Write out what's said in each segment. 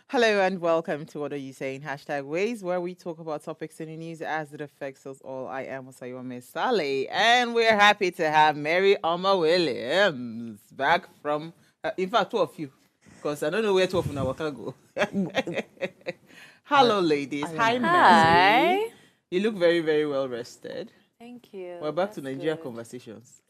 Hello and welcome to What Are You Saying? Hashtag Ways, where we talk about topics in the news as it affects us all. I am Osayome Sale, and we're happy to have Mary Oma Williams back from, in fact, two of you, because I don't know where two of now go. I, Hello, ladies. I am Hi, amazing. Mary. Hi. You look very, very well rested. Thank We're you. back to That's Nigeria good. conversations.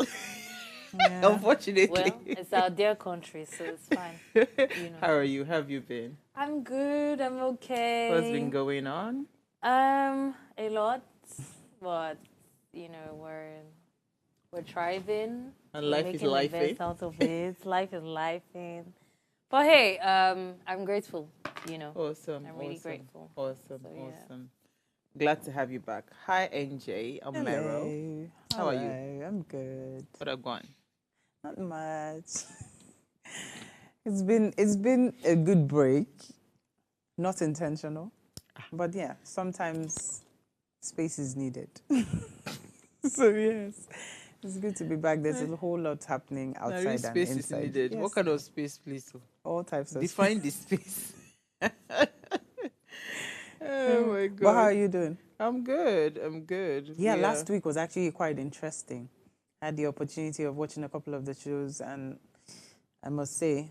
Yeah. Well, Unfortunately. it's our dear country, so it's fine. You know. How are you? How have you been? I'm good. I'm What's been okay. going on? A lot, but we're thriving. And We're life is making the life, eh? best out of it. Life is lifing. But hey, I'm grateful. Awesome, I'm really awesome, grateful. awesome, So yeah. awesome. Glad to have you back. Hi, NJ. I'm Meryl. Hello. How are you? Hello. I'm good. What are going? Not much. It's been a good break. Not intentional. But yeah, sometimes space is needed. So yes. It's good to be back. There's a whole lot happening Now, real outside and space is inside. needed. What Yes. kind of space, please? All types of space. Define the space. Oh my But how God. are you doing? I'm good. I'm good. Yeah, last week was actually quite interesting. I had the opportunity of watching a couple of the shows, and I must say,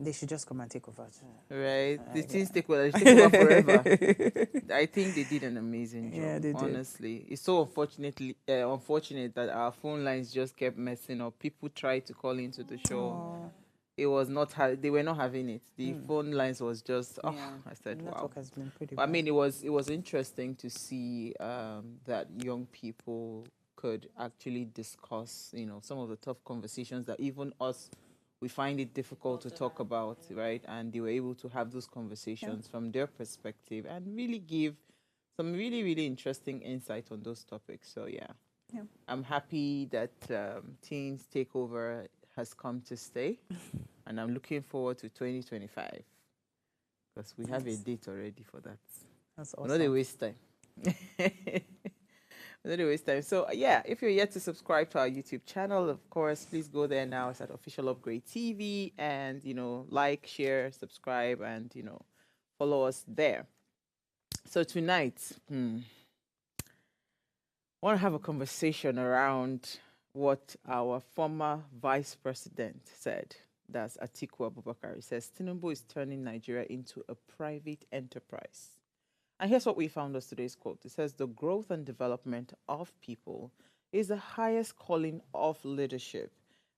they should just come and take over. Right. The Yeah. things take over forever. I think they did an amazing job. Yeah, they did. Honestly, it's so unfortunate that our phone lines just kept messing up. People tried to call into the show. Oh, It was not. They were not having it. The phone lines was just. Oh, yeah. I The said, wow. network has been pretty I bad. mean, it was interesting to see that young people could actually discuss, some of the tough conversations that even us we find it difficult to talk about, right? And they were able to have those Yeah. conversations from their perspective and really give some really, really interesting insight on those topics. So yeah, Yeah. I'm happy that Teens Takeover has come to stay, and I'm looking forward to 2025 because we have a Nice. date already for that. That's We're not a awesome. waste time. We're not a waste time. So yeah, if you're yet to subscribe to our YouTube channel, of course, please go there now. It's at Official Upgrade TV, and like, share, subscribe, and follow us there. So tonight, I want to have a conversation around what our former vice president said. That's Atiku Abubakar. He says Tinubu is turning Nigeria into a private enterprise. And here's what we found as today's quote. It says, the growth and development of people is the highest calling of leadership.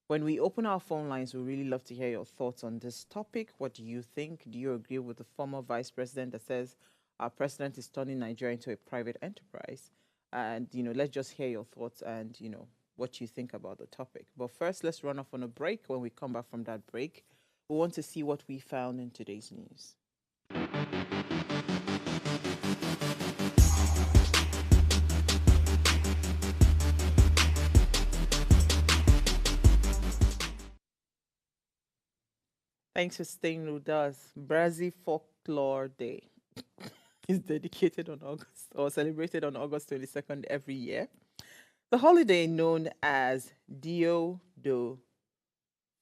When we open our phone lines, we really love to hear your thoughts on this topic. What do you think? Do you agree with the former vice president that says our president is turning Nigeria into a private enterprise? And, let's just hear your thoughts and, what you think about the topic. But first, let's run off on a break. When we come back from that break, we want to see what we found in today's news. Thanks for staying with us. Brazil Folklore Day is dedicated on August or celebrated on August 22nd every year. The holiday known as Dio do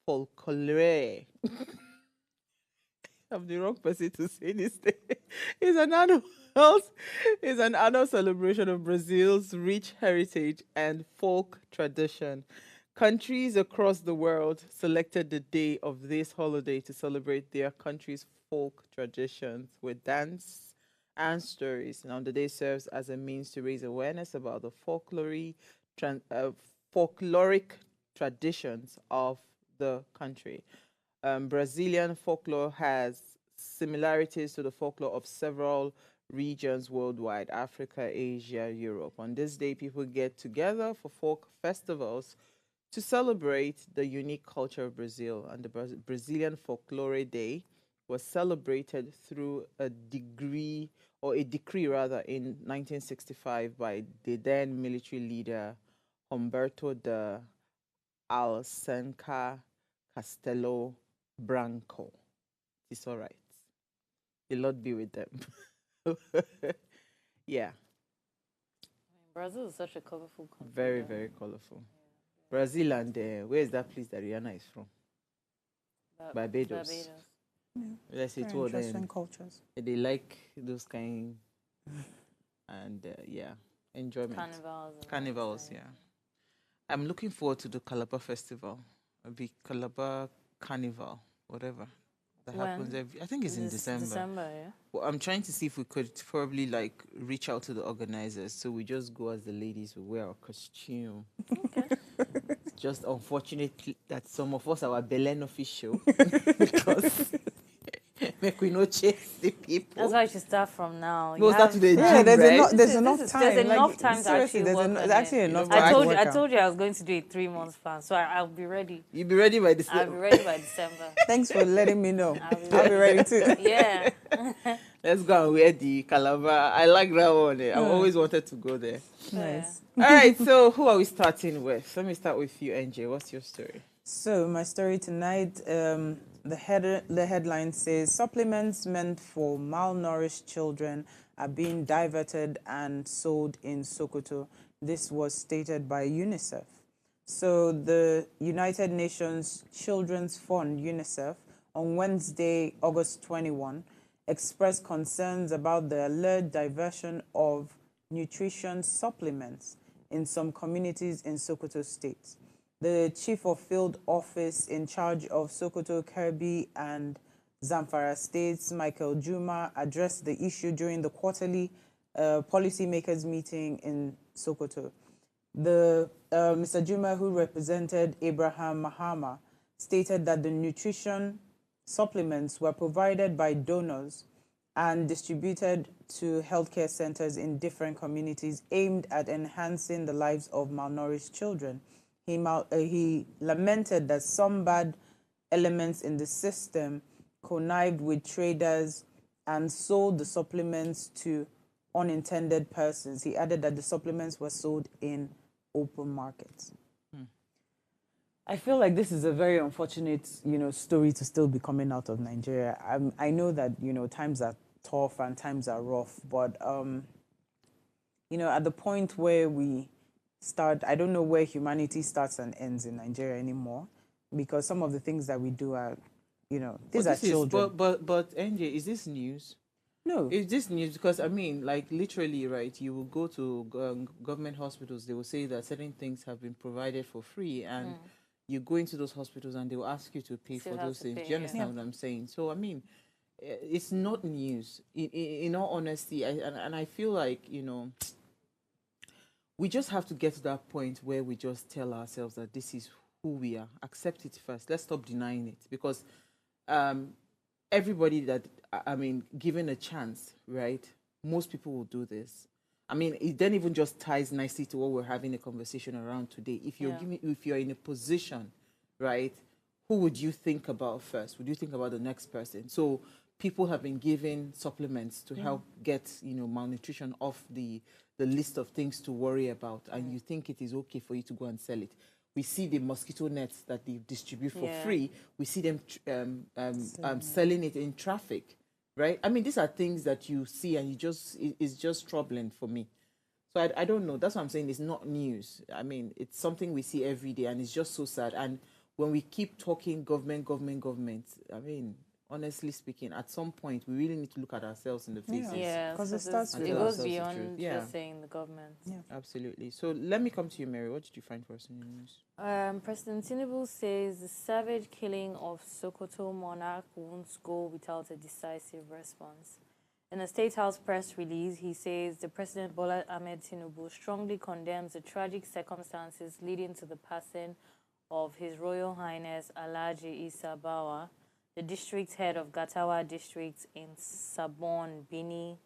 Folklore. I'm the wrong person to say this thing. It's an annual it's an annual celebration of Brazil's rich heritage and folk tradition. Countries across the world selected the day of this holiday to celebrate their country's folk traditions with dance and stories. Now, the day serves as a means to raise awareness about the folkloric traditions of the country. Brazilian folklore has similarities to the folklore of several regions worldwide: Africa, Asia, Europe. On this day, people get together for folk festivals to celebrate the unique culture of Brazil. And the Brazilian Folklore Day was celebrated through a decree rather, in 1965 by the then military leader Humberto de Alcenca Castelo Branco. It's all right. The Lord be with them. Yeah, Brazil is such a colorful country, very, though. very colorful. Brazil and where is that place that Rihanna is from? Barbados. Barbados. Let's say Very two of interesting them. cultures. They like those kind, and yeah, enjoyment. Carnivals. And Carnivals, that, yeah. I'm looking forward to the Calabar Festival, the Calabar Carnival, whatever that happens When? every. I think it's in December. December, yeah. Well, I'm trying to see if we could probably like reach out to the organizers, so we just go as the ladies, we wear our costume. Okay. Just unfortunately that some of us are Belen official because make we no chase the people. That's why you should start from now. No, start to the Yeah, gym, there's right? enough. There's This is- enough this is- time. there's enough time to seriously, actually work on there's it. actually enough You know, time. I to told you, work I out. told you I was going to do a 3 months plan, so I'll be ready. You'll be ready by I'll be December. ready by December. Thanks for letting me know. I'll I'll be ready too. Yeah. Let's go and wear the Calabar. I like that one. I've always wanted to go there. Nice. All right, so who are we starting with? Let me start with you, NJ. What's your story? So my story tonight, the headline says supplements meant for malnourished children are being diverted and sold in Sokoto. This was stated by UNICEF. So the United Nations Children's Fund, UNICEF, on Wednesday, August 21, expressed concerns about the alleged diversion of nutrition supplements in some communities in Sokoto State. The Chief of Field Office in charge of Sokoto, Kebbi, and Zamfara states, Michael Juma, addressed the issue during the quarterly policymakers meeting in Sokoto. Mr. Juma, who represented Abraham Mahama, stated that the nutrition supplements were provided by donors and distributed to healthcare centers in different communities aimed at enhancing the lives of malnourished children. He lamented that some bad elements in the system connived with traders and sold the supplements to unintended persons. He added that the supplements were sold in open markets. I feel like this is a very unfortunate, story to still be coming out of Nigeria. I know that, times are tough and times are rough, but, at the point where we start, I don't know where humanity starts and ends in Nigeria anymore, because some of the things that we do are, these are children. But NJ, is this news? No. Is this news? Because I mean, like literally, right? You will go to government hospitals. They will say that certain things have been provided for free, and you go into those hospitals and they will ask you to pay Still for have those to things. pay, Do you understand what I'm saying? So I mean, it's not news. In all honesty, and I feel like we just have to get to that point where we just tell ourselves that this is who we are. Accept it first. Let's stop denying it, because everybody that, I mean, given a chance, right? Most people will do this. I mean, it then even just ties nicely to what we're having a conversation around today. If you're in a position, right, who would you think about first? Would you think about the next person? So people have been given supplements to help get, malnutrition off the list of things to worry about, and you think it is okay for you to go and sell it. We see the mosquito nets that they distribute for free. We see them selling it in traffic, right? I mean, these are things that you see, and it's just troubling for me. So I don't know. That's what I'm saying. It's not news. I mean, it's something we see every day, and it's just so sad. And when we keep talking government, I mean, honestly speaking, at some point, we really need to look at ourselves in the faces. Yeah, because it it starts with goes us. beyond Yeah. just saying the government. Yeah. Absolutely. So let me come to you, Mary. What did you find for us in the news? President Tinubu says the savage killing of Sokoto monarch won't go without a decisive response. In a State House press release, he says the President Bola Ahmed Tinubu strongly condemns the tragic circumstances leading to the passing of His Royal Highness Alhaji Issa Bawa, the district head of Gatawa district in Sabon Bini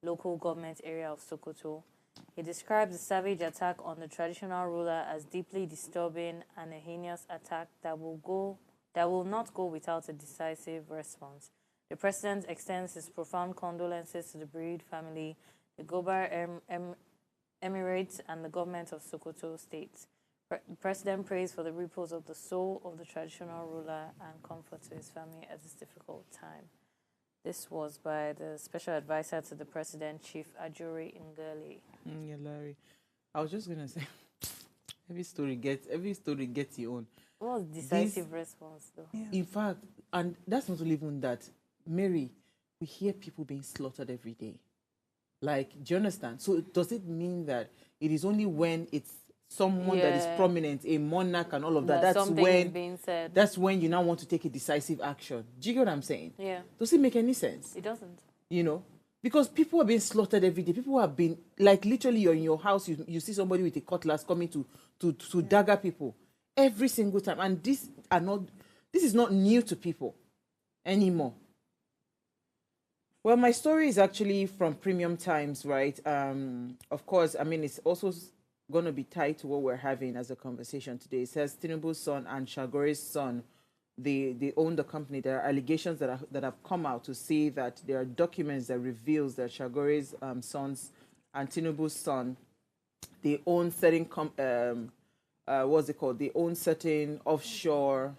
local government area of Sokoto. He described the savage attack on the traditional ruler as deeply disturbing and a heinous attack that will not go without a decisive response. The president extends his profound condolences to the bereaved family, the Gobar Emirates, and the government of Sokoto State. The president prays for the repose of the soul of the traditional ruler and comfort to his family at this difficult time. This was by the special advisor to the president, Chief Ajuri Ngeli. Yeah, Larry. I was just gonna say, every story gets your own. What was decisive response, though? Yeah. In fact, and that's not even that, Mary, we hear people being slaughtered every day. Like, do you understand? So does it mean that it is only when it's someone that is prominent, a monarch and all of that, That that's something when is being said. that's when you now want to take a decisive action? Do you get what I'm saying? Yeah. Does it make any sense? It doesn't. You know? Because people are being slaughtered every day. People have been, like, literally, you're in your house, you see somebody with a cutlass coming to dagger people every single time. And this is not new to people anymore. Well, my story is actually from Premium Times, right? Of course, I mean, it's also going to be tied to what we're having as a conversation today. It says Tinubu's son and Shagore's son, they own the company. There are allegations that have come out to say that there are documents that reveals that Shagore's sons and Tinubu's son, they own certain what's it called? They own certain offshore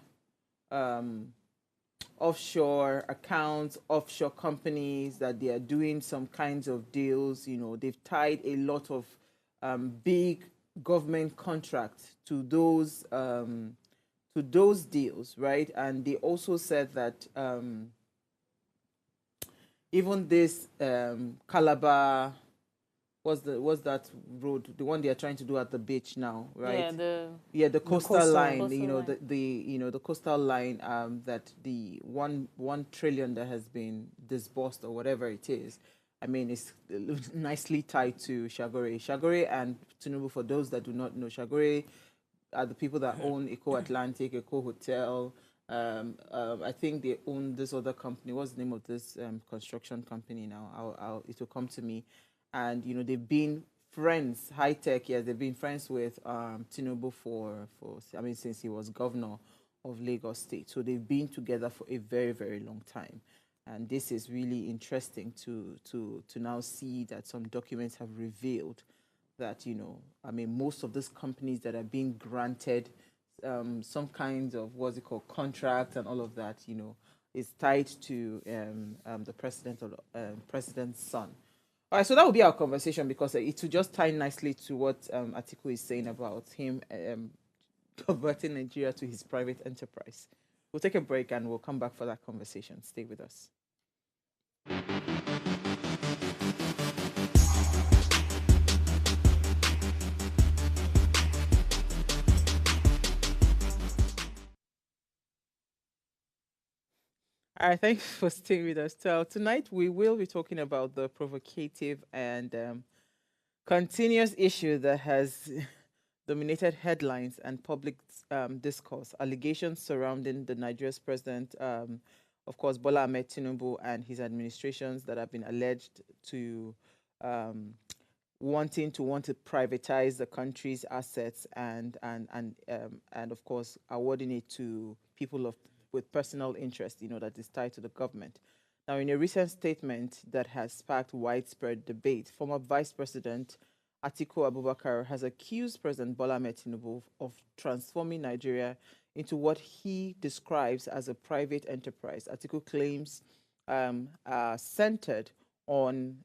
accounts, offshore companies, that they are doing some kinds of deals. You know, they've tied a lot of big government contracts to those deals, right? And they also said that even this Calabar, what's that road, the one they are trying to do at the beach now, right? The coastal line, the coastal line, that the 1 trillion that has been disbursed or whatever it is, I mean, it's nicely tied to Shagore and Tinubu. For those that do not know, Shagore are the people that own Eco Atlantic, Eco Hotel. I think they own this other company. What's the name of this construction company now? It will come to me. And, you know, they've been friends, high tech, yes, they've been friends with Tinubu since he was governor of Lagos State. So they've been together for a very, very long time. And this is really interesting to now see that some documents have revealed that, you know, I mean, most of these companies that are being granted some kinds of, what's it called, contract and all of that, you know, is tied to the president's son. All right, so that will be our conversation, because it will just tie nicely to what Atiku is saying about him converting Nigeria to his private enterprise. We'll take a break and we'll come back for that conversation. Stay with us. All right, thanks for staying with us. So tonight we will be talking about the provocative and continuous issue that has dominated headlines and public discourse: allegations surrounding the Nigeria's president, of course, Bola Ahmed Tinubu, and his administrations that have been alleged to want to privatize the country's assets and of course awarding it to people with personal interest, you know, that is tied to the government. Now, in a recent statement that has sparked widespread debate, former Vice President Atiku Abubakar has accused President Bola Ahmed Tinubu of transforming Nigeria into what he describes as a private enterprise. Atiku claims are centered on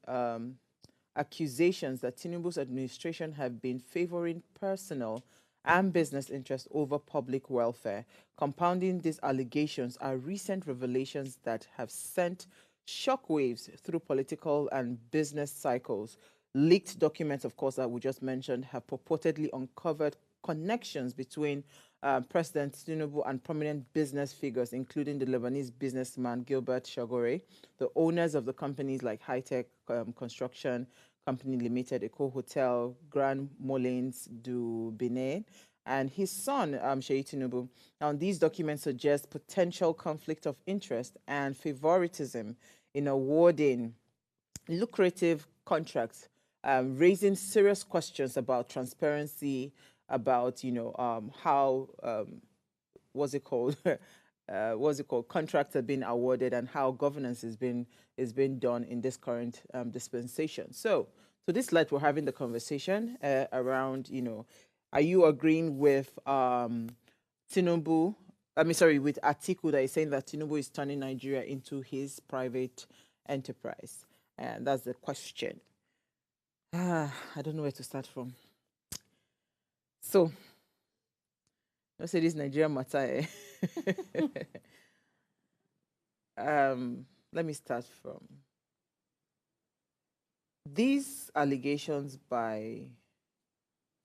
accusations that Tinubu's administration have been favoring personal and business interests over public welfare. Compounding these allegations are recent revelations that have sent shockwaves through political and business cycles. Leaked documents, of course, that we just mentioned, have purportedly uncovered connections between President Tinubu and prominent business figures, including the Lebanese businessman Gilbert Shagore, the owners of the companies like High Tech Construction Company Limited, Eco Hotel, Grand Molins du Benin, and his son, Sheyi Tinubu. Now, these documents suggest potential conflict of interest and favoritism in awarding lucrative contracts, raising serious questions about transparency, about, you know, how, what's it called? Contracts have been awarded and how governance is being done in this current dispensation. So this light, we're having the conversation around, you know, are you agreeing with Tinubu? With Atiku, that is saying that Tinubu is turning Nigeria into his private enterprise, and that's the question. I don't know where to start from. So Don't say this Nigerian matter. Let me start from these allegations by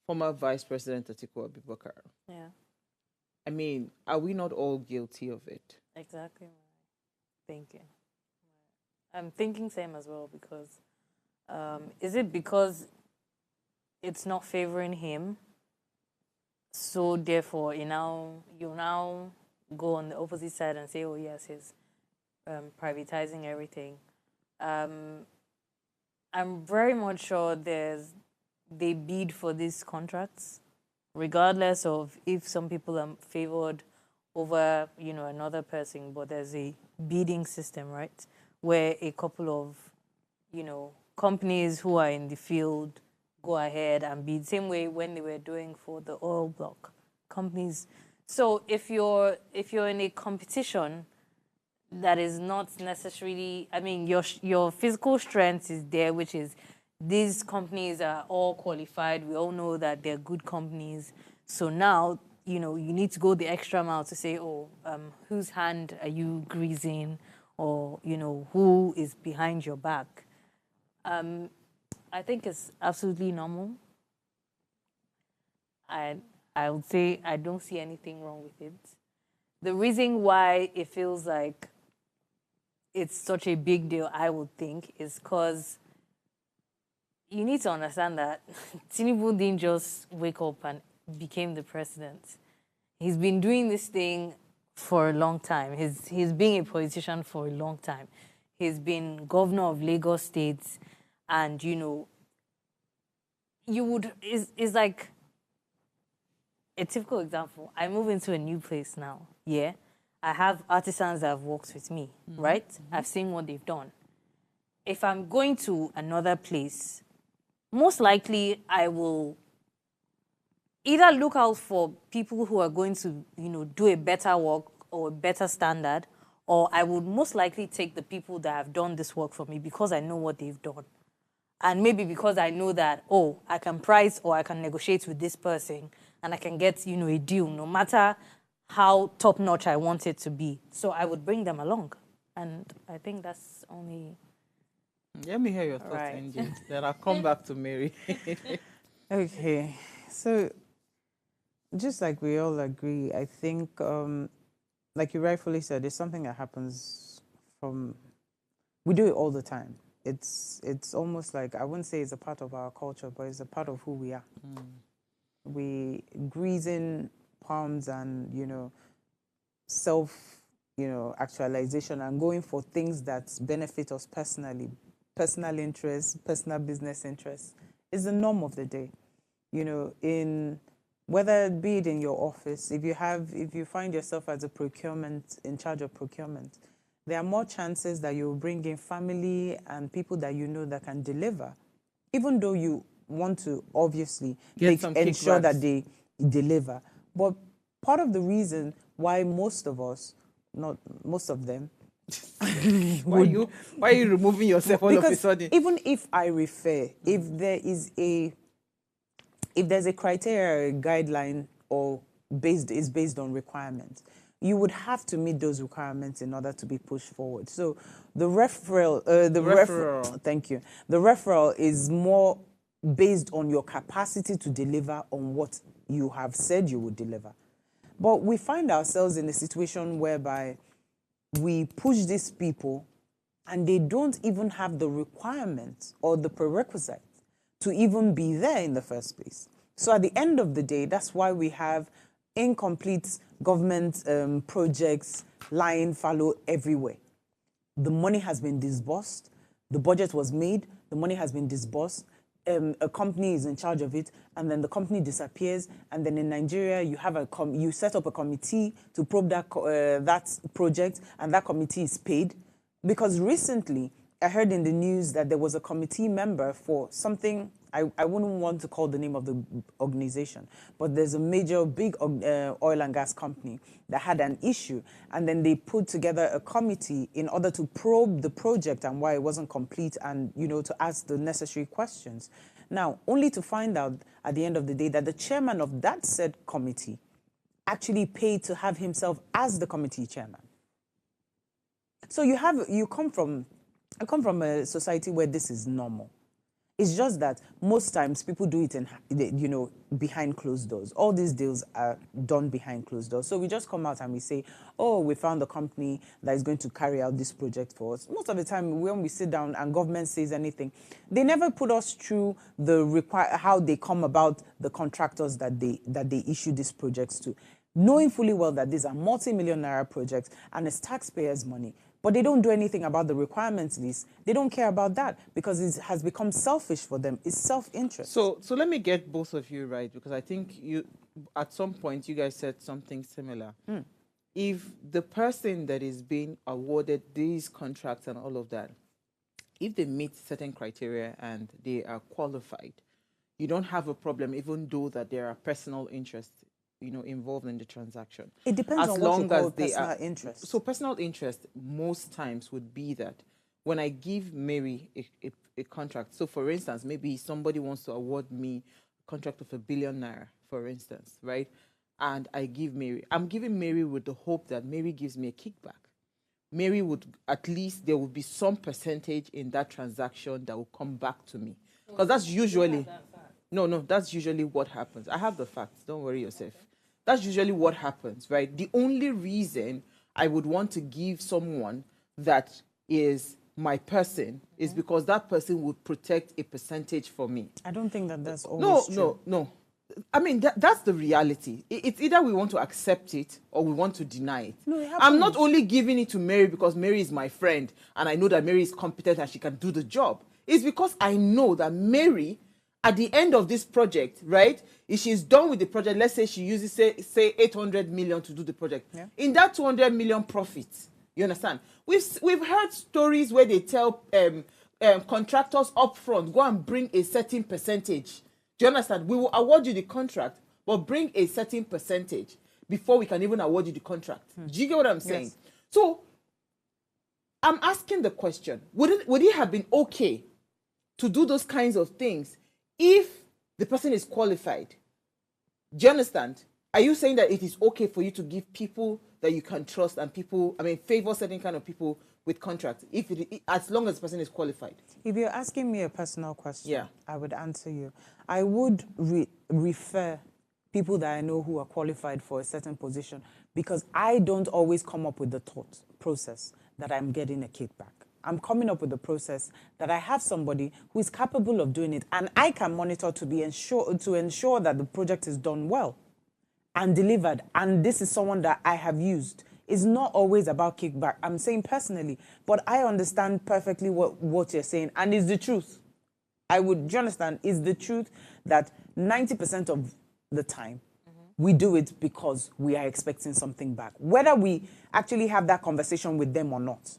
former Vice President Atiku Abubakar. Yeah. I mean, are we not all guilty of it? Exactly. Thinking. I'm thinking same as well because is it because it's not favoring him? So therefore, you now go on the opposite side and say, oh yes, he's privatizing everything. I'm very much sure they bid for these contracts, regardless of if some people are favored over, another person, but there's a bidding system, right? Where a couple of, companies who are in the field go ahead and bid. Same way when they were doing for the oil block companies. So if you're in a competition that is not necessarily, I mean, your physical strength is there, which is these companies are all qualified. We all know that they're good companies. So now, you need to go the extra mile to say, whose hand are you greasing? Or, who is behind your back? I think it's absolutely normal. I would say I don't see anything wrong with it. The reason why it feels like it's such a big deal, I would think, is because you need to understand that Tinubu didn't just wake up and became the president. He's been doing this thing for a long time. He's been a politician for a long time. He's been governor of Lagos State, and it's like a typical example. I move into a new place now. Yeah, I have artisans that have worked with me, right? I've seen what they've done. If I'm going to another place, most likely I will either look out for people who are going to, do a better work or a better standard, or I would most likely take the people that have done this work for me because I know what they've done. And maybe because I know that, I can price or I can negotiate with this person and I can get, a deal no matter how top-notch I want it to be. So I would bring them along. And I think that's only... Let me hear your thoughts, Right. NJ. Then I'll come back to Mary. Okay, so just like we all agree, I think, like you rightfully said, it's something that happens we do it all the time. It's almost like, I wouldn't say it's a part of our culture, but it's a part of who we are. We greasing palms and, self, actualization and going for things that benefit us personally, personal interests, personal business interests, is the norm of the day. In whether it be it in your office, if you find yourself as in charge of procurement, there are more chances that you'll bring in family and people that that can deliver, even though you want to obviously ensure that they deliver. But part of the reason why most of us, not most of them, why are you removing yourself all of a sudden? Even if I refer, if there's a criteria, a guideline, or based on requirements, you would have to meet those requirements in order to be pushed forward. So the referral, thank you. The referral is more based on your capacity to deliver on what you have said you would deliver. But we find ourselves in a situation whereby we push these people and they don't even have the requirements or the prerequisites to even be there in the first place. So at the end of the day, that's why we have incomplete government projects lying fallow everywhere. The money has been disbursed, the budget was made, the money has been disbursed, a company is in charge of it, and then the company disappears, and then in Nigeria you have you set up a committee to probe that project, and that committee is paid. Because recently I heard in the news that there was a committee member for something, I wouldn't want to call the name of the organization, but there's a big oil and gas company that had an issue, and then they put together a committee in order to probe the project and why it wasn't complete, and to ask the necessary questions. Now, only to find out at the end of the day that the chairman of that said committee actually paid to have himself as the committee chairman. So I come from a society where this is normal. It's just that most times people do it behind closed doors. All these deals are done behind closed doors. So we just come out and we say, oh, we found a company that is going to carry out this project for us. Most of the time when we sit down and government says anything, they never put us through how they come about the contractors that they issue these projects to, knowing fully well that these are multi-million naira projects and it's taxpayers' money. But they don't do anything about the requirements list. They don't care about that because it has become selfish for them. It's self-interest. So let me get both of you right, because I think at some point you guys said something similar. If the person that is being awarded these contracts and all of that, if they meet certain criteria and they are qualified, you don't have a problem, even though that there are personal interests involved in the transaction. It depends on what you call personal interest. So personal interest most times would be that when I give Mary a contract, so for instance, maybe somebody wants to award me a contract of 1 billion naira, for instance, right? And I give Mary, I'm giving Mary with the hope that Mary gives me a kickback. Mary would, at least there would be some percentage in that transaction that will come back to me. Because that's usually, no, that's usually what happens. I have the facts, don't worry yourself. That's usually what happens, right? The only reason I would want to give someone that is my person is because that person would protect a percentage for me. I don't think that's always true. No. I mean, that's the reality. It's either we want to accept it or we want to deny it. No, it I'm not only giving it to Mary because Mary is my friend and I know that Mary is competent and she can do the job. It's because I know that Mary, at the end of this project, right, if she's done with the project, let's say she uses, say 800 million to do the project. Yeah. In that 200 million profits, you understand? We've heard stories where they tell contractors up front, go and bring a certain percentage. Do you understand? We will award you the contract, but bring a certain percentage before we can even award you the contract. Do you get what I'm saying? Yes. So I'm asking the question, would it have been okay to do those kinds of things if the person is qualified? Do you understand? Are you saying that it is okay for you to give people that you can trust and favor certain kind of people with contracts, as long as the person is qualified? If you're asking me a personal question, yeah, I would answer you. I would refer people that I know who are qualified for a certain position because I don't always come up with the thought process that I'm getting a kickback. I'm coming up with the process that I have somebody who is capable of doing it and I can monitor to ensure that the project is done well and delivered. And this is someone that I have used. It's not always about kickback. I'm saying personally, but I understand perfectly what you're saying. And it's the truth. Do you understand? It's the truth that 90% of the time, we do it because we are expecting something back. Whether we actually have that conversation with them or not.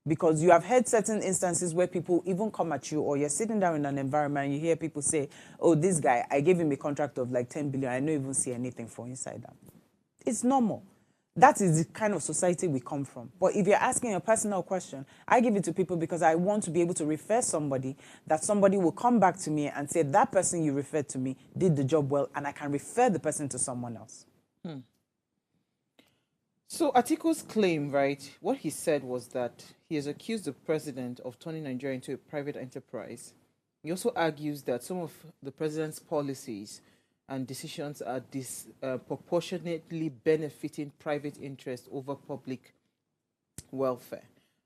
Because you have heard certain instances where people even come at you or you're sitting down in an environment and you hear people say, oh, this guy, I gave him a contract of like 10 billion. I don't even see anything for inside that. It's normal. That is the kind of society we come from. But if you're asking a personal question, I give it to people because I want to be able to refer somebody that somebody will come back to me and say, that person you referred to me did the job well, and I can refer the person to someone else. So Atiku's claim, right, what he said was that he has accused the president of turning Nigeria into a private enterprise. He also argues that some of the president's policies and decisions are disproportionately benefiting private interest over public welfare.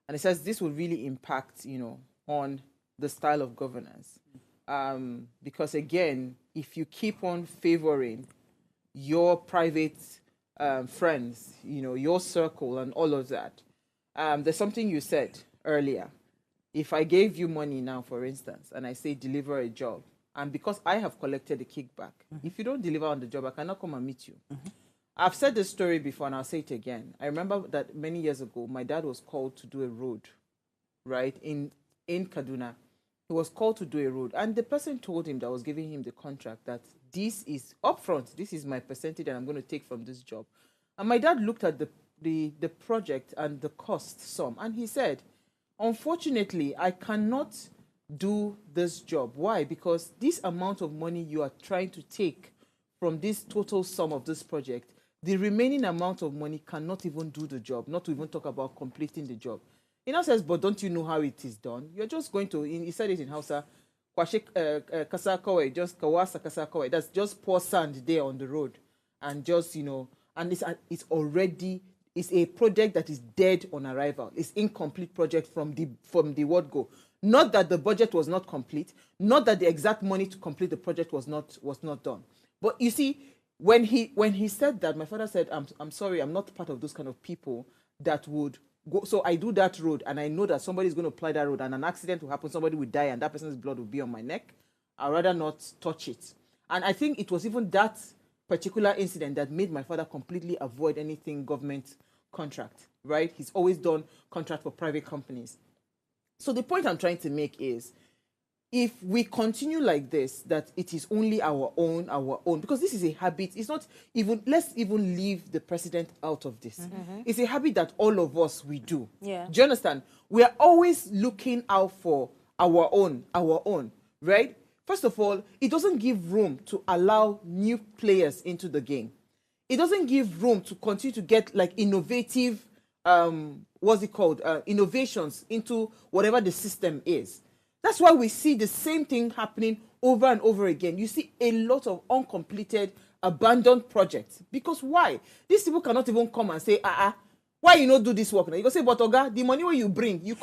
And he says this will really impact, on the style of governance. Because again, if you keep on favoring your private friends, your circle and all of that, there's something you said earlier. If I gave you money now, for instance, and I say deliver a job, and because I have collected a kickback, if you don't deliver on the job, I cannot come and meet you. I've said this story before and I'll say it again. I remember that many years ago, my dad was called to do a road, right, in Kaduna. He was called to do a road. And the person told him that was giving him the contract that this is upfront, this is my percentage that I'm going to take from this job. And my dad looked at the project and the cost sum, and he said, unfortunately, I cannot do this job. Why? Because this amount of money you are trying to take from this total sum of this project, the remaining amount of money cannot even do the job, not to even talk about completing the job. He now says, but don't you know how it is done? You're just going to, he said it in Hausa, kasakawe, just kawasa kasakawe. That's just pour sand there on the road. And just, and it's already, it's a project that is dead on arrival. It's incomplete project from the word go. Not that the budget was not complete, not that the exact money to complete the project was not done. But you see, when he said that, my father said, I'm sorry, I'm not part of those kind of people that would go. So I do that road and I know that somebody is going to apply that road and an accident will happen, somebody will die and that person's blood will be on my neck. I'd rather not touch it. And I think it was even that particular incident that made my father completely avoid anything government contract, right? He's always done contract for private companies. So the point I'm trying to make is, if we continue like this, that it is only our own, because this is a habit. It's not even, let's even leave the president out of this. It's a habit that all of us, we do. Yeah. Do you understand? We are always looking out for our own, right? First of all, it doesn't give room to allow new players into the game. It doesn't give room to continue to get like innovative, innovations into whatever the system is. That's why we see the same thing happening over and over again. You see a lot of uncompleted, abandoned projects. Because why? These people cannot even come and say, why you not do this work now? You go say, but Oga, the money where you bring, you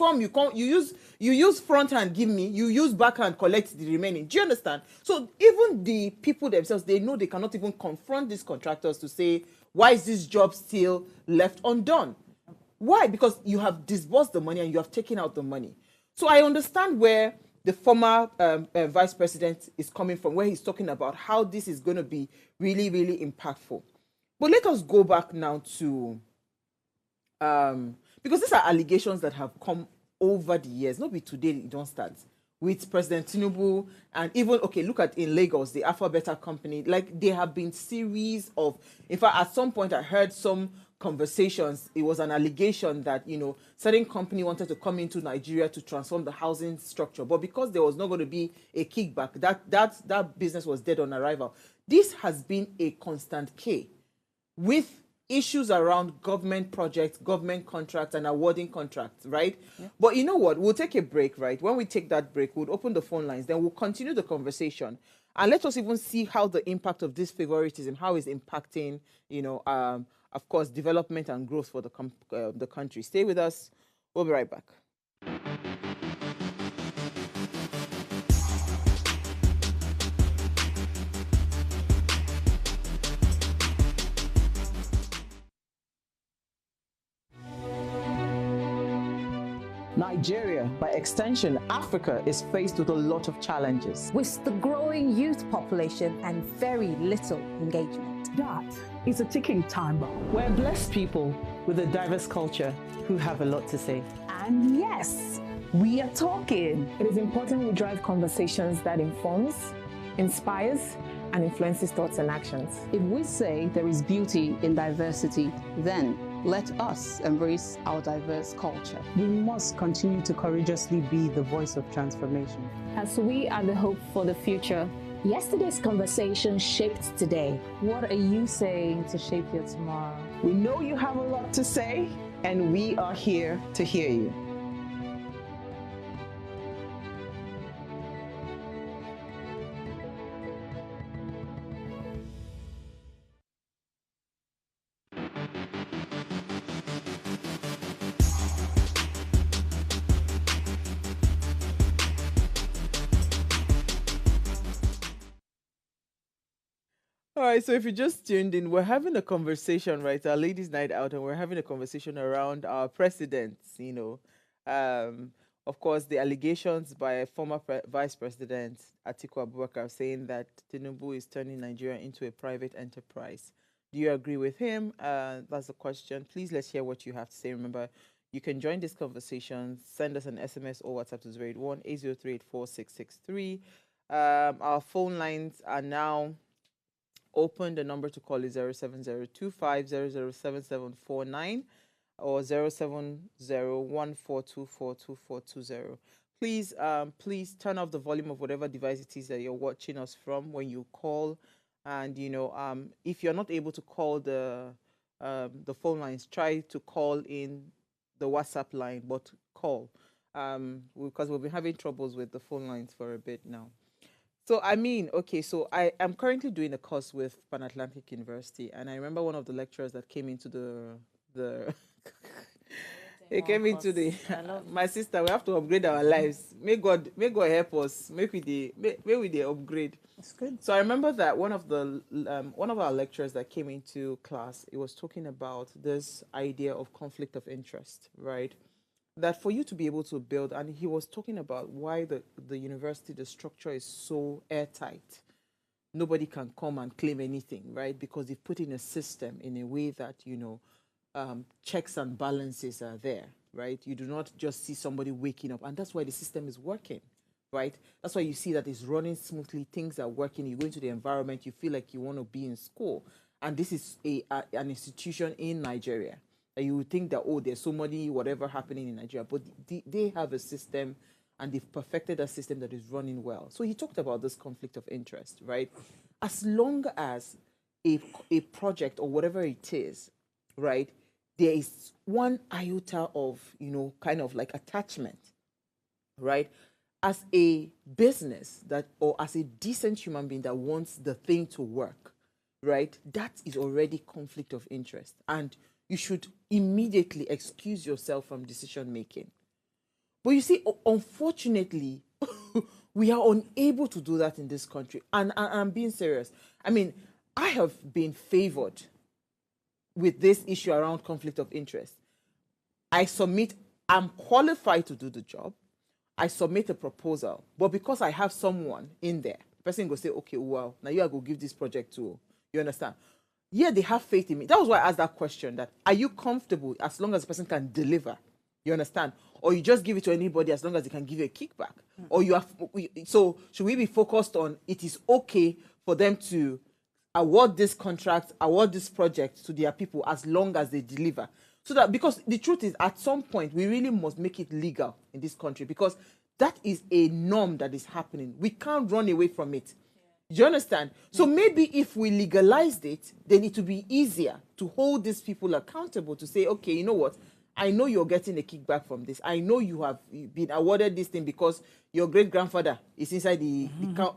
use front hand, give me, you use back hand, collect the remaining. Do you understand? So even the people themselves, they know they cannot even confront these contractors to say, why is this job still left undone? Why? Because you have disbursed the money and you have taken out the money. So I understand where the former vice president is coming from, where he's talking about how this is going to be really, really impactful. But let us go back now to, because these are allegations that have come over the years. Not be today, it don't start. With President Tinubu and even, okay, look at in Lagos, the Alpha Beta company, like there have been series of, in fact, at some point I heard some conversations, it was an allegation that, certain company wanted to come into Nigeria to transform the housing structure. But because there was not going to be a kickback, that business was dead on arrival. This has been a constant K with issues around government projects, government contracts, and awarding contracts, right? Yeah. But you know what? We'll take a break, right? When we take that break, we'll open the phone lines. Then we'll continue the conversation. And let us even see how the impact of this favoritism, how it's impacting, of course, development and growth for the country. Stay with us. We'll be right back. Nigeria, by extension, Africa, is faced with a lot of challenges. With the growing youth population and very little engagement. That is a ticking time bomb. We're blessed people with a diverse culture who have a lot to say. And yes, we are talking. It is important we drive conversations that informs, inspires, and influences thoughts and actions. If we say there is beauty in diversity, then let us embrace our diverse culture. We must continue to courageously be the voice of transformation. As we are the hope for the future. Yesterday's conversation shaped today. What are you saying to shape your tomorrow? We know you have a lot to say, and we are here to hear you. All right, so if you just tuned in, we're having a conversation, right? Our ladies' night out, and we're having a conversation around our presidents, of course, the allegations by former Vice President Atiku Abubakar saying that Tinubu is turning Nigeria into a private enterprise. Do you agree with him? That's the question. Please, let's hear what you have to say. Remember, you can join this conversation. Send us an SMS or WhatsApp to 081-803-4663. Our phone lines are now open. The number to call is 07025007749 or 07014242420. Please turn off the volume of whatever device it is that you're watching us from when you call. And if you're not able to call the phone lines, try to call in the WhatsApp line, but call, because we've been having troubles with the phone lines for a bit now. So I mean, okay, so I am currently doing a course with Pan Atlantic University, and I remember one of the lecturers that came into the he came into the my sister. We have to upgrade our lives. May God help us. May we the upgrade. That's good. So I remember that one of our lecturers that came into class, it was talking about this idea of conflict of interest, right? That for you to be able to build, and he was talking about why the university, the structure is so airtight. Nobody can come and claim anything, right? Because they've put in a system in a way that, checks and balances are there, right? You do not just see somebody waking up, and that's why the system is working, right? That's why you see that it's running smoothly, things are working, you go into the environment, you feel like you want to be in school. And this is an institution in Nigeria. You would think that, oh, there's so many whatever happening in Nigeria, but they have a system, and they've perfected a system that is running well. So he talked about this conflict of interest, right? As long as a project or whatever it is, right, there is one iota of, kind of like attachment, right? As a business or as a decent human being that wants the thing to work, right, that is already conflict of interest. And you should immediately excuse yourself from decision making. But you see, unfortunately, we are unable to do that in this country. And I'm being serious. I mean, I have been favored with this issue around conflict of interest. I'm qualified to do the job. I submit a proposal. But because I have someone in there, the person will say, okay, well, now you are going to give this project to, you understand? Yeah, they have faith in me. That was why I asked that question, that are you comfortable as long as the person can deliver? You understand? Or you just give it to anybody as long as they can give you a kickback? Or so should we be focused on it is okay for them to award this contract, award this project to their people as long as they deliver? So that, because the truth is, at some point, we really must make it legal in this country, because that is a norm that is happening. We can't run away from it. Do you understand? So maybe if we legalized it, then it would be easier to hold these people accountable, to say, okay, you know what? I know you're getting a kickback from this. I know you have been awarded this thing because your great-grandfather is inside the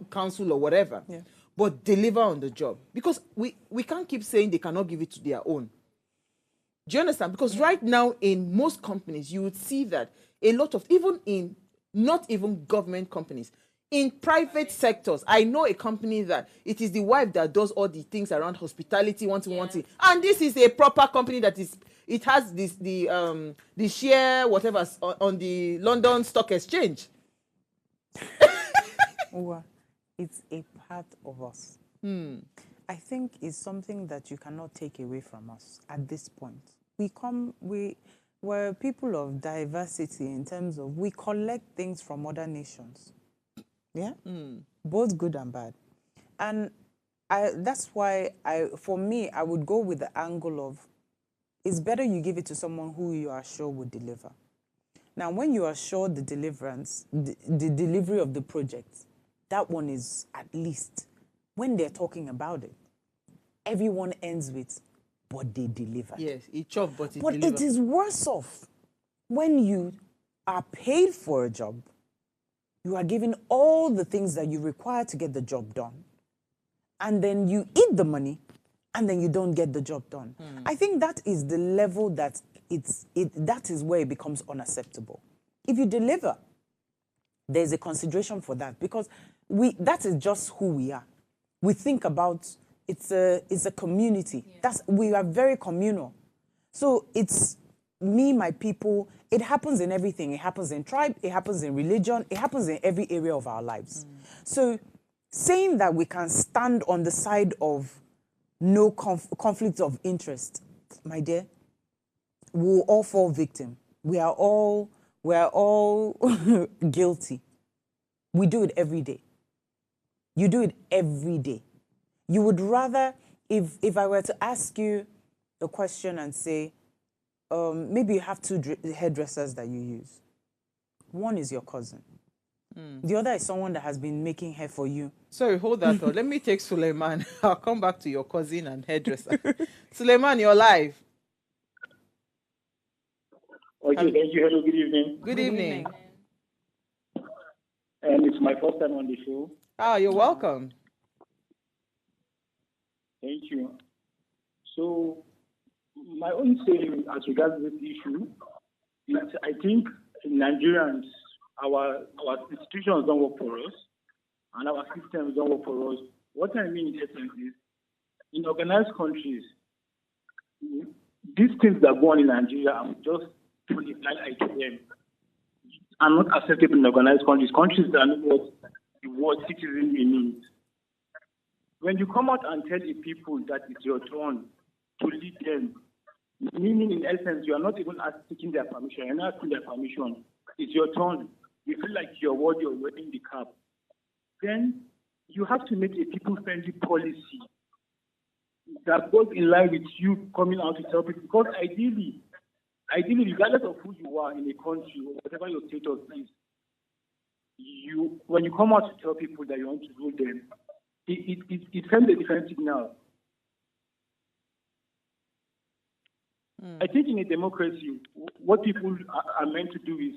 council or whatever. Yeah. But deliver on the job. Because we can't keep saying they cannot give it to their own. Do you understand? Because right now, in most companies, you would see that a lot of, even in not even government companies, in private sectors, I know a company that it is the wife that does all the things around hospitality, wanting. And this is a proper company that it has the share, whatever, on the London Stock Exchange. It's a part of us. I think it's something that you cannot take away from us at this point. We're people of diversity in terms of we collect things from other nations. Yeah? Both good and bad. And that's why, for me, I would go with the angle of, it's better you give it to someone who you are sure would deliver. Now, when you are sure the deliverance, the delivery of the project, that one is, at least, when they're talking about it, everyone ends with, but they delivered. Yes, it chopped, but it delivered. But it is worse off when you are paid for a job, you are given all the things that you require to get the job done, and then you eat the money, and then you don't get the job done. I think that is the level that that is where it becomes unacceptable. If you deliver, there's a consideration for that, because that is just who we are. We think about it's a community. Yeah. We are very communal. So it's me, my people. It happens in everything. It happens in tribe. It happens in religion. It happens in every area of our lives. So saying that we can stand on the side of no conflict of interest, my dear, we'll all fall victim. We are all guilty. We do it every day. You do it every day. You would rather, if I were to ask you a question and say, maybe you have two hairdressers that you use. One is your cousin. The other is someone that has been making hair for you Sorry, hold that thought. Let me take Suleiman. I'll come back to your cousin and hairdresser. Suleiman, you're live. Okay, thank you. Hello, good evening. Good evening. And it's my first time on the show. You're welcome. Thank you. So, my own saying as regards this issue is I think Nigerians, our institutions don't work for us, and our systems don't work for us. What I mean in essence is, in organized countries, these things that go on in Nigeria are just to reply like them are not acceptable in organized countries. Countries that know what the word citizen means. When you come out and tell the people that it's your turn to lead them, meaning in essence, you are not even asking their permission, you're not asking their permission. It's your turn. You feel like you're worthy of wearing the cap. Then you have to make a people-friendly policy that goes in line with you coming out to tell people. Because ideally, regardless of who you are in a country or whatever your status is, when you come out to tell people that you want to rule them, it sends a different signal. I think in a democracy, what people are meant to do is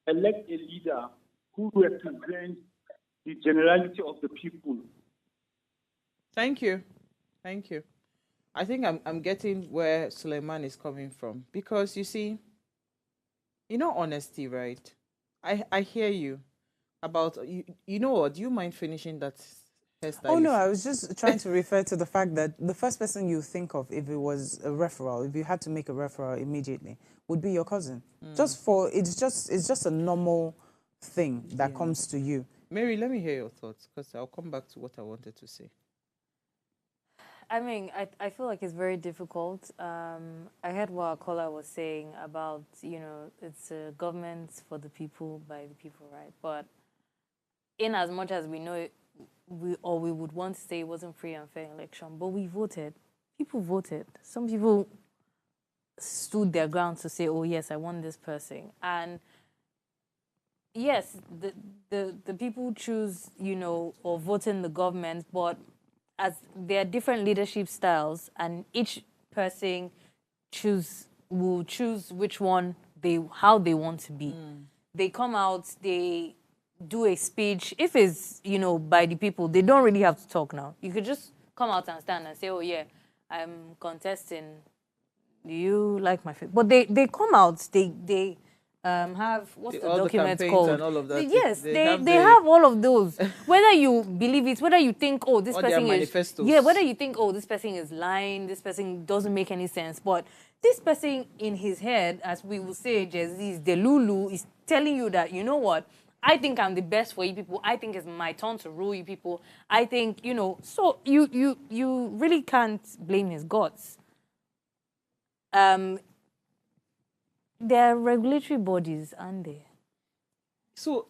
elect a leader who represents the generality of the people. Thank you. Thank you. I think I'm getting where Suleiman is coming from. Because you see, in all honesty, right? I hear you about, you know what, do you mind finishing that hairstyle? Oh no, I was just trying to refer to the fact that the first person you think of if it was a referral, if you had to make a referral immediately, would be your cousin. It's just a normal thing that comes to you. Mary, let me hear your thoughts, because I'll come back to what I wanted to say. I mean, I feel like it's very difficult. I heard what Akola was saying about, it's a government for the people, by the people, right? But in as much as we know it, we would want to say it wasn't free and fair election, but we voted. People voted. Some people stood their ground to say, oh, yes, I want this person. And yes, the people choose, or vote in the government, but as there are different leadership styles, and each person will choose which one how they want to be. They come out, they do a speech. If it's, by the people, they don't really have to talk now. You could just come out and stand and say, oh yeah, I'm contesting. Do you like my face? But they come out, they have, what's the document called? And all of that. Yes, they have all of those. Whether you believe it, whether you think, oh, this person is... manifestos. Yeah, whether you think, oh, this person is lying, this person doesn't make any sense. But this person in his head, as we will say, Jay-Z's Delulu, is telling you that, you know what, I think I'm the best for you people. I think it's my turn to rule you people. I think, so you really can't blame his gods. There are regulatory bodies, aren't there? So,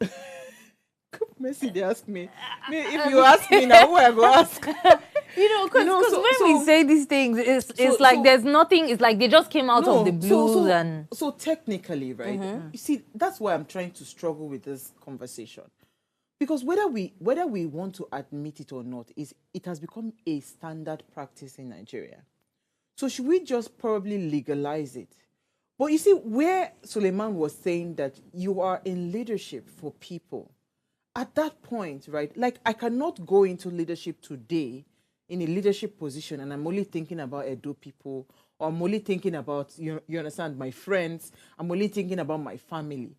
Messi, they ask me. If you ask me now, who I go ask? Because when we say these things, it's like there's nothing. It's like they just came out of the blue. So technically, right? You see, that's why I'm trying to struggle with this conversation, because whether we want to admit it or not, it has become a standard practice in Nigeria. So should we just probably legalize it? But you see, where Suleiman was saying that you are in leadership for people, at that point, right, like I cannot go into leadership today in a leadership position and I'm only thinking about Edo people, or I'm only thinking about, you understand, my friends, I'm only thinking about my family.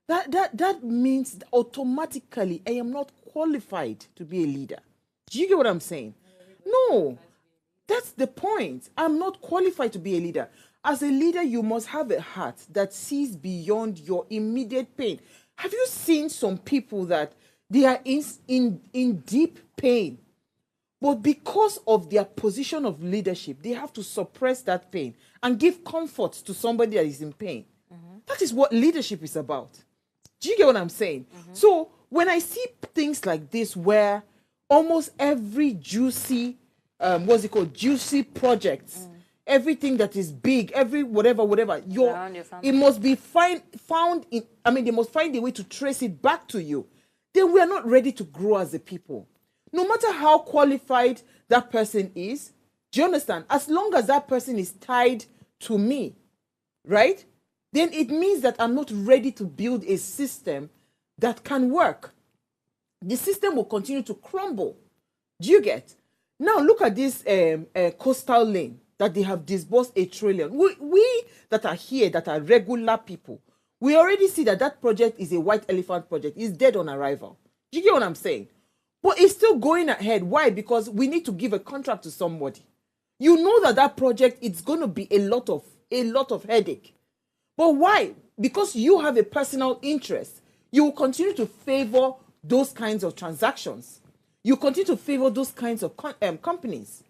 That means automatically I am not qualified to be a leader. Do you get what I'm saying? No, that's the point. I'm not qualified to be a leader. As a leader, you must have a heart that sees beyond your immediate pain. Have you seen some people that they are in deep pain, but because of their position of leadership, they have to suppress that pain and give comfort to somebody that is in pain? That is what leadership is about. Do you get what I'm saying? So when I see things like this where almost every juicy, juicy projects, everything that is big, every whatever, it must be found in, they must find a way to trace it back to you. Then we are not ready to grow as a people. No matter how qualified that person is, do you understand? As long as that person is tied to me, right? Then it means that I'm not ready to build a system that can work. The system will continue to crumble. Do you get? Now look at this coastal lane that they have disbursed $1 trillion. We that are here, that are regular people, we already see that that project is a white elephant project. It's dead on arrival. Do you get what I'm saying? But it's still going ahead. Why? Because we need to give a contract to somebody. You know that that project, it's going to be a lot of headache. But why? Because you have a personal interest. You will continue to favor those kinds of transactions. You continue to favor those kinds of companies.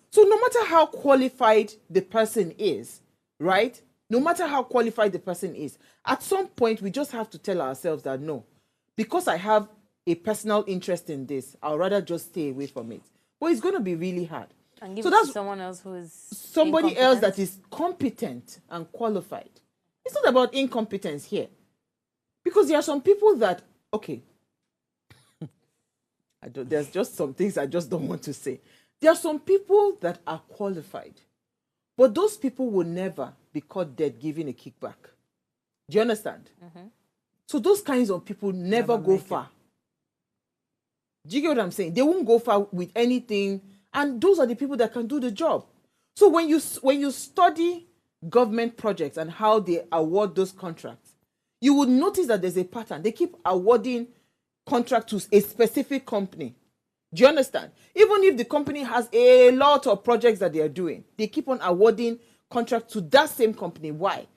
So no matter how qualified the person is, right? No matter how qualified the person is, at some point we just have to tell ourselves that no, because I have a personal interest in this, I'll rather just stay away from it. But it's going to be really hard. And give it to someone else who is somebody else that is competent and qualified. It's not about incompetence here. Because there are some people that, okay, there's just some things I just don't want to say. There are some people that are qualified, but those people will never be caught dead giving a kickback. Do you understand? Mm-hmm. So those kinds of people never go far. Do you get what I'm saying? They won't go far with anything, and those are the people that can do the job. So when you study government projects and how they award those contracts, you would notice that there's a pattern. They keep awarding contract to a specific company. Do you understand? Even if the company has a lot of projects that they are doing, they keep on awarding contract to that same company. Why?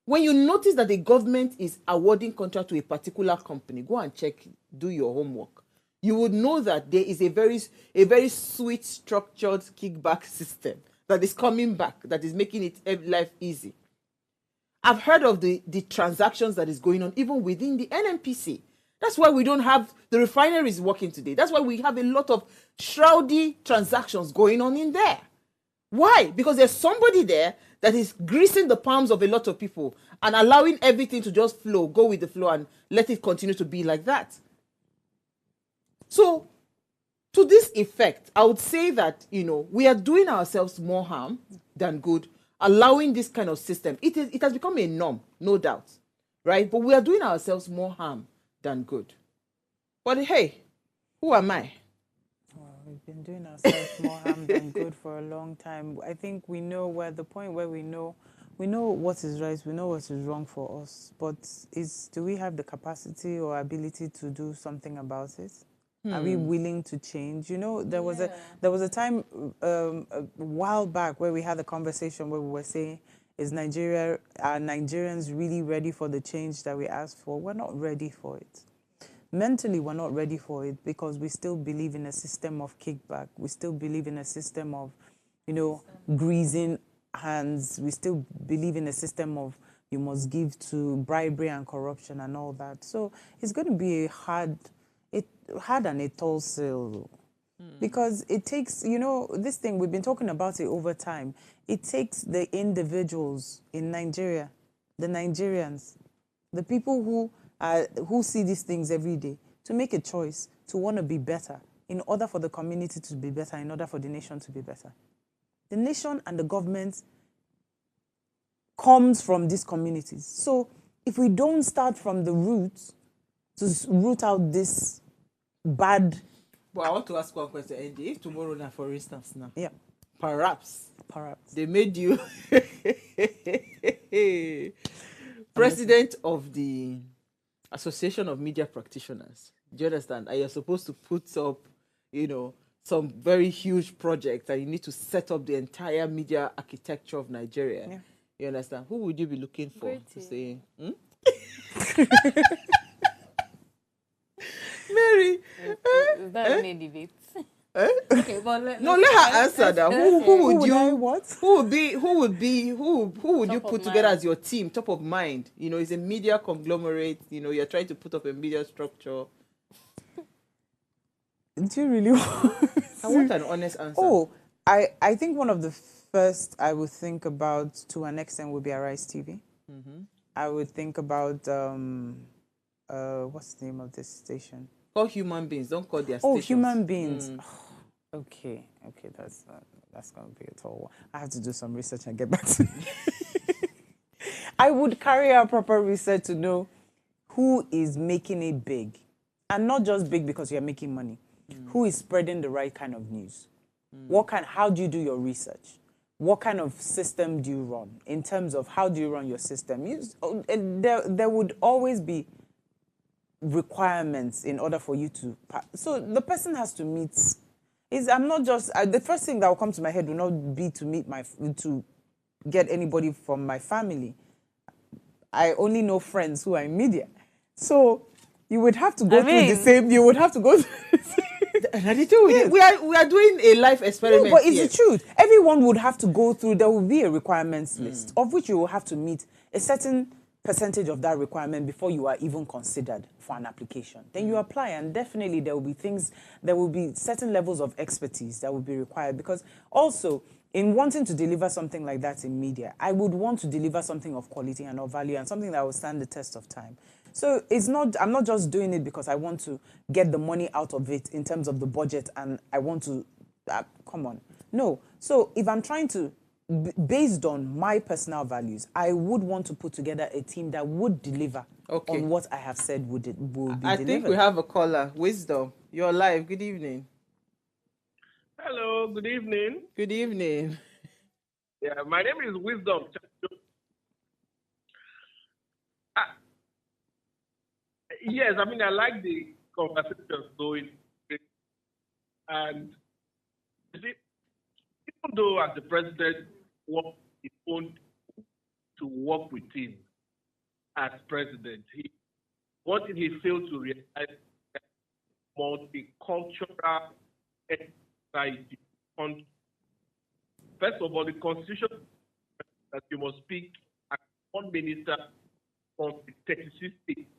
When you notice that the government is awarding contract to a particular company, go and check, do your homework. You would know that there is a very sweet, structured kickback system that is coming back, that is making it life easy. I've heard of the transactions that is going on even within the NNPC. That's why we don't have the refineries working today. That's why we have a lot of shroudy transactions going on in there. Why? Because there's somebody there that is greasing the palms of a lot of people and allowing everything to just flow, go with the flow, and let it continue to be like that. So, to this effect, I would say that, we are doing ourselves more harm than good, allowing this kind of system. It has become a norm, no doubt, right? But we are doing ourselves more harm than good. But hey, who am I? Well, we've been doing ourselves more harm than good for a long time. I think we know where the point where we know what is right, we know what is wrong for us. But do we have the capacity or ability to do something about it? Are we willing to change? There was a time a while back where we had a conversation where we were saying, are Nigerians really ready for the change that we asked for? We're not ready for it. Mentally, we're not ready for it because we still believe in a system of kickback. We still believe in a system of, greasing hands. We still believe in a system of you must give to bribery and corruption and all that. So it's going to be a hard and a tall sale. Because it takes, this thing, we've been talking about it over time. It takes the individuals in Nigeria, the Nigerians, the people who see these things every day, to make a choice to want to be better in order for the community to be better, in order for the nation to be better. The nation and the government comes from these communities. So if we don't start from the roots to root out this bad... Well, I want to ask one question, Andy. If tomorrow, now, for instance, now, yeah, perhaps they made you president of the Association of Media Practitioners. Do you understand? And you're supposed to put up, some very huge project, and you need to set up the entire media architecture of Nigeria. Yeah. You understand? Who would you be looking for to say? Mary, is that any debate? Okay, but let her answer that. Who would you put together as your team, top of mind? It's a media conglomerate. You're trying to put up a media structure. Do you really want? I want an honest answer. Oh, I think one of the first I would think about to an extent would be Arise TV. Mm-hmm. I would think about what's the name of this station? Call human beings. Don't call their Oh, stations. human beings. Okay, that's gonna be a tall one. I have to do some research and get back to you. I would carry out proper research to know who is making it big, and not just big because you're making money. Who is spreading the right kind of news? How do you do your research? What kind of system do you run? In terms of how do you run your system? There would always be requirements in order for you to so the person has to meet I'm not just the first thing that will come to my head will not be to get anybody from my family. I only know friends who are in media, so you would have to go through the same. You would have to go through we are doing a life experiment. No, but it's the truth. Everyone would have to go through. There will be a requirements list of which you will have to meet a certain percentage of that requirement before you are even considered for an application. Then you apply, and definitely there will be things. There will be certain levels of expertise that will be required, because also in wanting to deliver something like that in media, I would want to deliver something of quality and of value and something that will stand the test of time. So I'm not just doing it because I want to get the money out of it in terms of the budget and I want to, come on. No. So if I'm trying to, based on my personal values, I would want to put together a team that would deliver on what I have said will be delivered. I think we have a caller. Wisdom, you're live. Good evening. Hello, good evening. Good evening. Yeah, my name is Wisdom. Yes, I mean, I like the conversations going. And even though as the president wants his own to work with him as president, what did he fail to realize? Multicultural society. First of all, the constitution that you must speak as one minister from 36 states.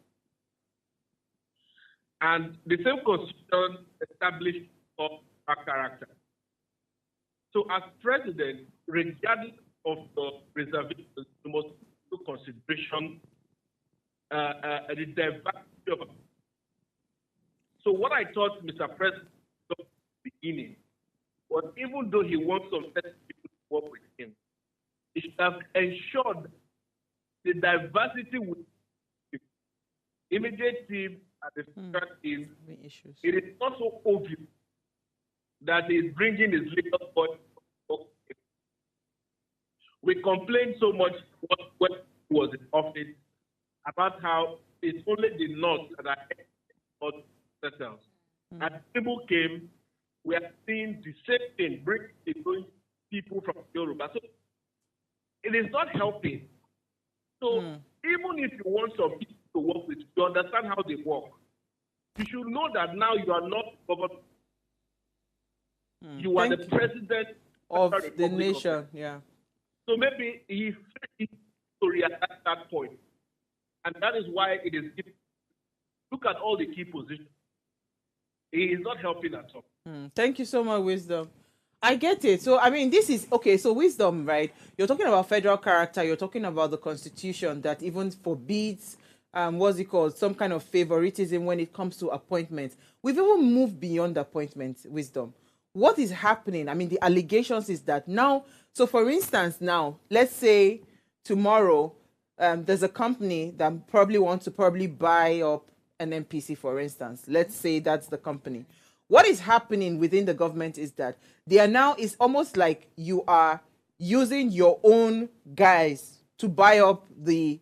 And the same constitution established of our character. So as president, regardless of the reservations, you must take consideration the diversity of. So what I thought Mr. President at the beginning was, even though he wants some certain people to work with him, he should have ensured the diversity with the immediate team at the start is. It is also obvious that he is bringing his little boy. We complained so much when he was in office about how it's only the North that are not settled. As people came, we are seeing the same thing, bringing people from Yoruba. So it is not helping. So even if you want some people to work with, you understand how they work. You should know that now you are not government. You are the president of the nation. Yeah. So maybe he failed to realize that point. And that is why it is difficult. Look at all the key positions. He is not helping at all. Thank you so much, Wisdom. I get it. So, I mean, this is, okay, so Wisdom, right? You're talking about federal character. You're talking about the constitution that even forbids, what's it called, some kind of favoritism when it comes to appointments. We've even moved beyond appointments, Wisdom. What is happening? I mean, the allegations is that now, so for instance, now, let's say tomorrow, there's a company that probably wants to buy up an NPC, for instance. Let's say that's the company. What is happening within the government is that they are now, it's almost like you are using your own guys to buy up the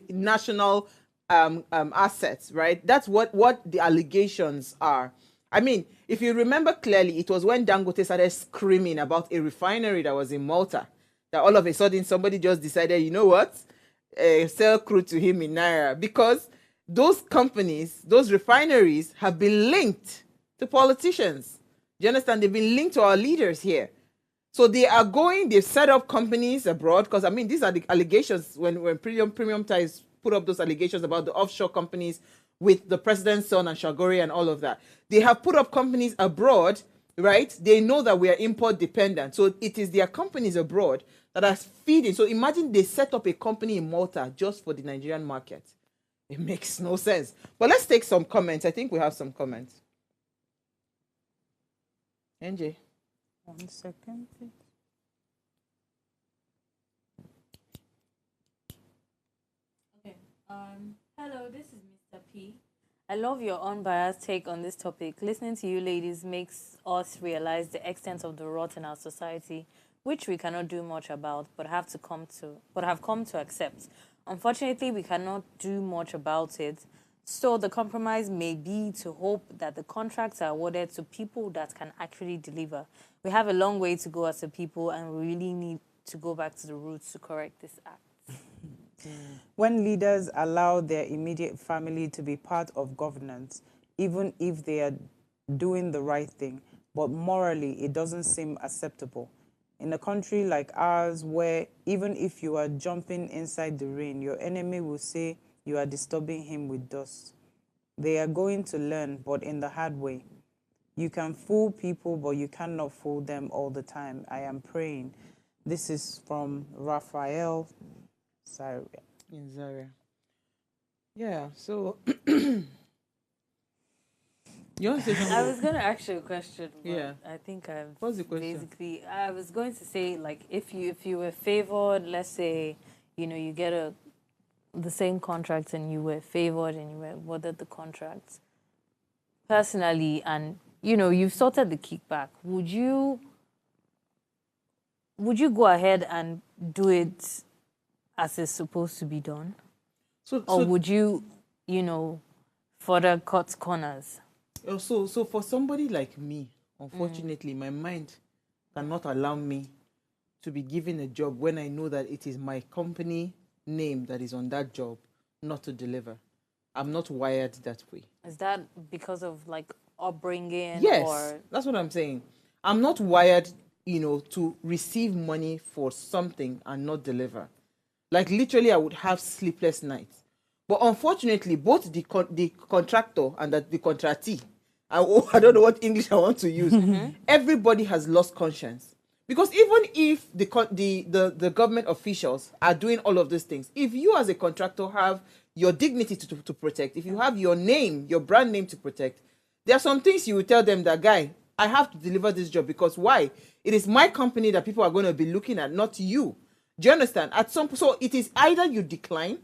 national assets, right? That's what the allegations are. I mean, if you remember clearly, it was when Dangote started screaming about a refinery that was in Malta, that all of a sudden somebody just decided, you know what, sell crude to him in Naira, because those companies, those refineries have been linked to politicians. Do you understand? They've been linked to our leaders here. So they are going, they've set up companies abroad, because I mean, these are the allegations when Premium Ties put up those allegations about the offshore companies with the president's son and Shagori and all of that. They have put up companies abroad, right? They know that we are import dependent. So it is their companies abroad that are feeding. So imagine they set up a company in Malta just for the Nigerian market. It makes no sense. But let's take some comments. I think we have some comments. NJ. 1 second, please. Okay. Hello, this is Mr. P. I love your unbiased take on this topic. Listening to you ladies makes us realize the extent of the rot in our society, which we cannot do much about, but have come to accept. Unfortunately, we cannot do much about it. So the compromise may be to hope that the contracts are awarded to people that can actually deliver. We have a long way to go as a people, and we really need to go back to the roots to correct this act. When leaders allow their immediate family to be part of governance, even if they are doing the right thing, but morally it doesn't seem acceptable. In a country like ours, where even if you are jumping inside the rain, your enemy will say you are disturbing him with dust. They are going to learn, but in the hard way. You can fool people, but you cannot fool them all the time. I am praying. This is from Raphael Zaria. In Zaria. Yeah, so you want to say something? I was going to ask you a question, but Yeah. I think I've What's the question? basically, I was going to say, like, if you were favored, let's say, you get the same contract and you were favored and you were awarded the contract personally, and you've sorted the kickback, would you go ahead and do it as it's supposed to be done? Or would you, further cut corners? So for somebody like me, unfortunately, my mind cannot allow me to be given a job when I know that it is my company name that is on that job, not to deliver. I'm not wired that way. Is that because of, like, upbringing? Yes, or that's what I'm saying. I'm not wired, to receive money for something and not deliver. Like, literally, I would have sleepless nights. But unfortunately, both the contractor and the contractee, I don't know what English I want to use, everybody has lost conscience. Because even if the government officials are doing all of these things, if you as a contractor have your dignity to protect, if you have your name, your brand name to protect, there are some things you will tell them that, guy, I have to deliver this job because why? It is my company that people are going to be looking at, not you. Do you understand? So it is either you decline,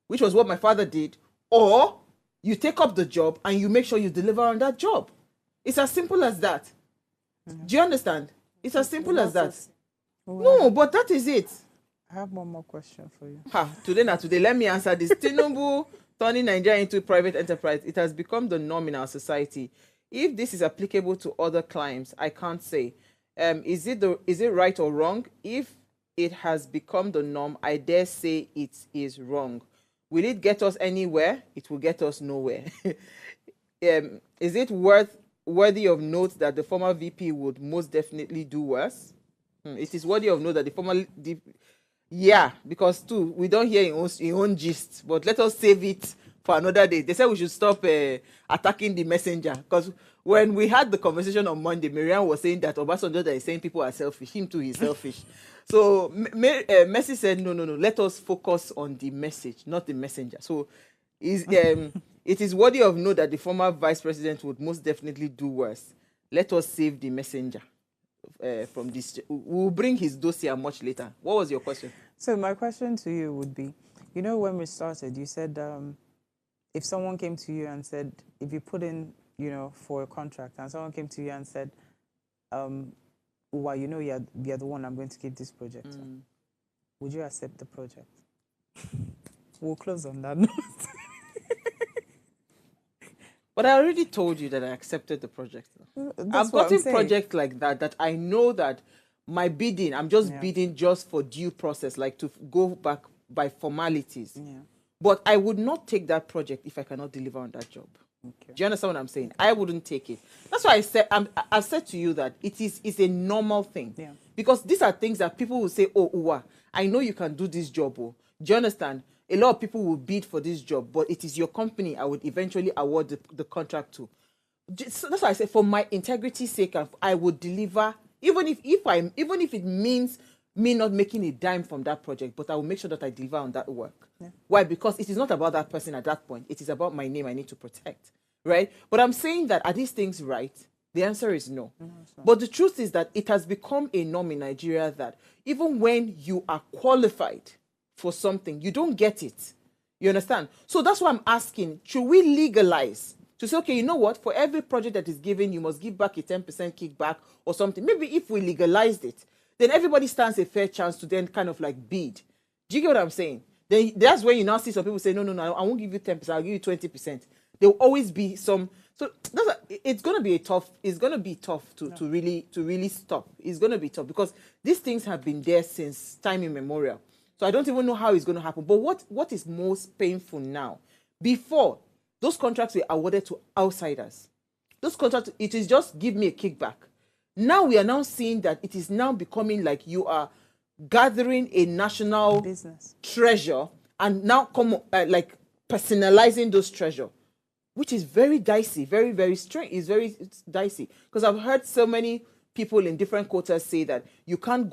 which was what my father did, or you take up the job and you make sure you deliver on that job. It's as simple as that. Do you understand? It's as simple as that. No, but that is it. I have one more question for you. Today, let me answer this. Tinubu turning Nigeria into a private enterprise. It has become the norm in our society. If this is applicable to other climes, I can't say. Is it right or wrong? If it has become the norm, I dare say it is wrong. Will it get us anywhere? It will get us nowhere. Is it worthy of note that the former VP would most definitely do worse? It is worthy of note that the former... Yeah, because too, we don't hear in own gist, but let us save it for another day. They said we should stop attacking the messenger, because when we had the conversation on Monday, Miriam was saying that Obasanjo that is saying people are selfish. Him too is selfish. So Messi said, no, let us focus on the message, not the messenger. So it is worthy of note that the former vice president would most definitely do worse. Let us save the messenger from this. We'll bring his dossier much later. What was your question? So my question to you would be, when we started, you said if someone came to you and said, if you put in, for a contract, and someone came to you and said, well, you're the one I'm going to give this project on, would you accept the project? We'll close on that note. But I already told you that I accepted the project. I've gotten projects like that I know that my bidding, I'm just bidding just for due process, like to go back by formalities. Yeah. But I would not take that project if I cannot deliver on that job. Okay. Do you understand what I'm saying? I wouldn't take it. That's why I've said to you that it's a normal thing. Yeah. Because these are things that people will say, oh, Uwa, I know you can do this job. Oh. Do you understand? A lot of people will bid for this job, but it is your company I would eventually award the contract to. So that's why I say, for my integrity's sake, I would deliver, even if it means me not making a dime from that project, but I will make sure that I deliver on that work. Yeah. Why? Because it is not about that person at that point. It is about my name I need to protect, right? But I'm saying that, are these things right? The answer is no. But the truth is that it has become a norm in Nigeria that even when you are qualified for something, you don't get it. You understand? So that's why I'm asking, should we legalize to say, okay, you know what? For every project that is given, you must give back a 10% kickback or something. Maybe if we legalized it, then everybody stands a fair chance to then kind of like bid. Do you get what I'm saying? Then that's when you now see some people say, no, I won't give you 10%, I'll give you 20%. There will always be some. So it's gonna be tough to really stop. It's gonna be tough because these things have been there since time immemorial. So I don't even know how it's gonna happen. But what is most painful now? Before, those contracts were awarded to outsiders. Those contracts, it is just give me a kickback. Now we are now seeing that it is now becoming like you are gathering a national business treasure and now like personalizing those treasure, which is very dicey, very, very strange. It's dicey. Because I've heard so many people in different quarters say that you can't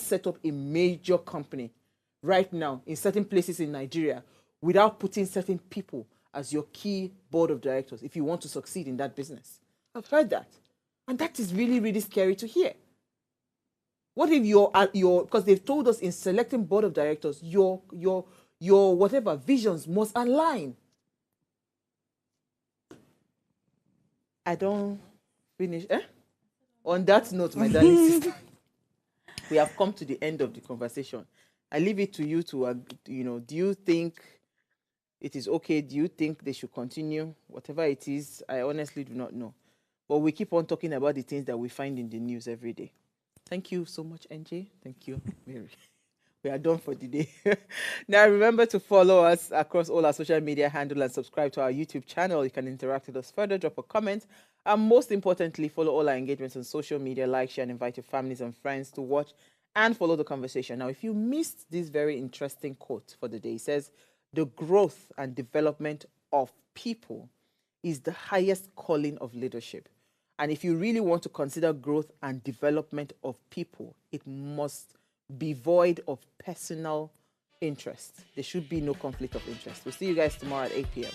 set up a major company right now in certain places in Nigeria without putting certain people as your key board of directors if you want to succeed in that business. I've heard that. And that is really, really scary to hear. What if because they've told us in selecting board of directors, your whatever visions must align. I don't finish. On that note, my darling sister, we have come to the end of the conversation. I leave it to you to, do you think it is okay? Do you think they should continue? Whatever it is, I honestly do not know. But we keep on talking about the things that we find in the news every day. Thank you so much, NJ. Thank you, Mary. We are done for the day. Now, remember to follow us across all our social media handles and subscribe to our YouTube channel. You can interact with us further, drop a comment, and most importantly, follow all our engagements on social media, like, share, and invite your families and friends to watch and follow the conversation. Now, if you missed this very interesting quote for the day, it says, "The growth and development of people is the highest calling of leadership. And if you really want to consider growth and development of people, it must be void of personal interest. There should be no conflict of interest." We'll see you guys tomorrow at 8 p.m.